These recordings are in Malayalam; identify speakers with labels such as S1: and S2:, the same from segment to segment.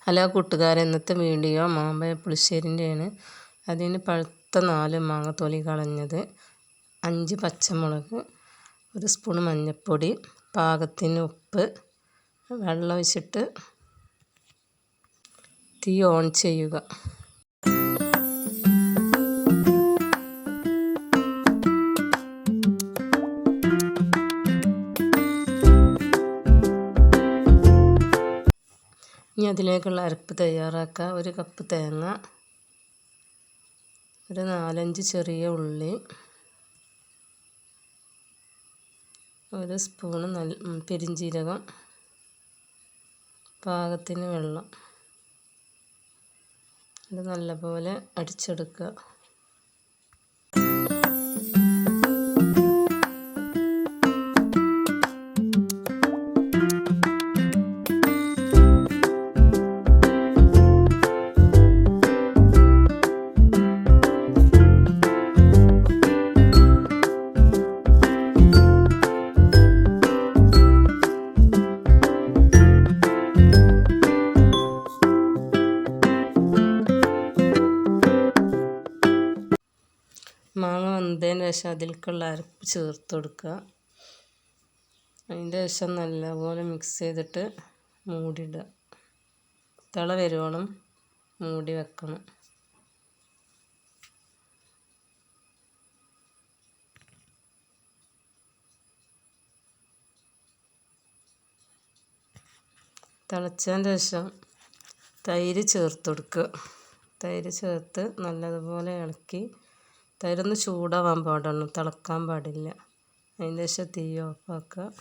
S1: ഹലോ കൂട്ടുകാരെ, ഇന്നത്തെ വീഡിയോ മാമ്പഴ പുളിശ്ശേരിൻ്റെയാണ്. അതിന് പഴുത്ത 4 മാങ്ങ തൊലി കളഞ്ഞത്, 5 പച്ചമുളക്, 1 സ്പൂൺ മഞ്ഞൾപ്പൊടി, പാകത്തിന് ഉപ്പ്, വെള്ളം ഒഴിച്ചിട്ട് തീ ഓൺ ചെയ്യുക. ഇനി അതിലേക്കുള്ള അരപ്പ് തയ്യാറാക്കുക. 1 കപ്പ് തേങ്ങ, ഒരു 4-5 ചെറിയ ഉള്ളി, 1 സ്പൂൺ പെരിഞ്ജീരകം, പാകത്തിന് വെള്ളം. ഇത് നല്ലപോലെ അടിച്ചെടുക്കുക. മാങ്ങ വന്നതിന് ശേഷം അതിലേക്കുള്ള അരപ്പ് ചേർത്ത് കൊടുക്കുക. അതിൻ്റെ ശേഷം നല്ലപോലെ മിക്സ് ചെയ്തിട്ട് മൂടിയിടുക. തിള വരുവോളം മൂടി വെക്കണം. തിളച്ചതിന് ശേഷം തൈര് ചേർത്ത് കൊടുക്കുക. തൈര് ചേർത്ത് നല്ലതുപോലെ ഇളക്കി. തൈരൊന്ന് ചൂടാവാൻ പാടുള്ളൂ, തിളക്കാൻ പാടില്ല. അതിന് ശേഷം തീ ഓഫാക്കുക.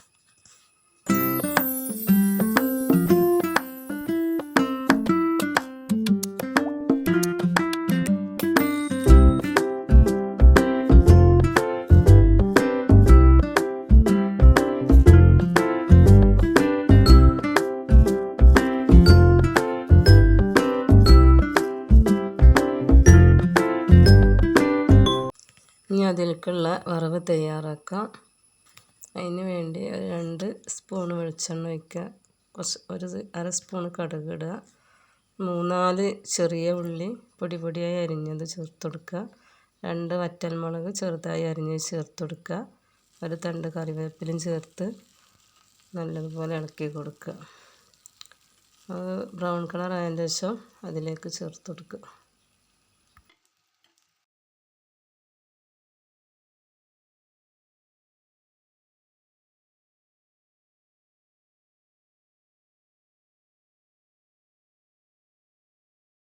S1: ഇനി അതിലേക്കുള്ള വറവ് തയ്യാറാക്കാം. അതിന് വേണ്ടി 2 സ്പൂൺ വെളിച്ചെണ്ണ ഒഴിക്കുക. ഒരു 1/2 സ്പൂൺ കടുക് ഇടുക. 3-4 ചെറിയ ഉള്ളി പൊടിയായി അരിഞ്ഞത് ചേർത്ത് കൊടുക്കുക. 2 വറ്റൽമുളക് ചെറുതായി അരിഞ്ഞത് ചേർത്ത് കൊടുക്കുക. 1 തണ്ട് കറിവേപ്പിലയും ചേർത്ത് നല്ലതുപോലെ ഇളക്കി കൊടുക്കുക. ബ്രൗൺ കളർ ആയതിന് ശേഷം അതിലേക്ക് ചേർത്ത് കൊടുക്കുക.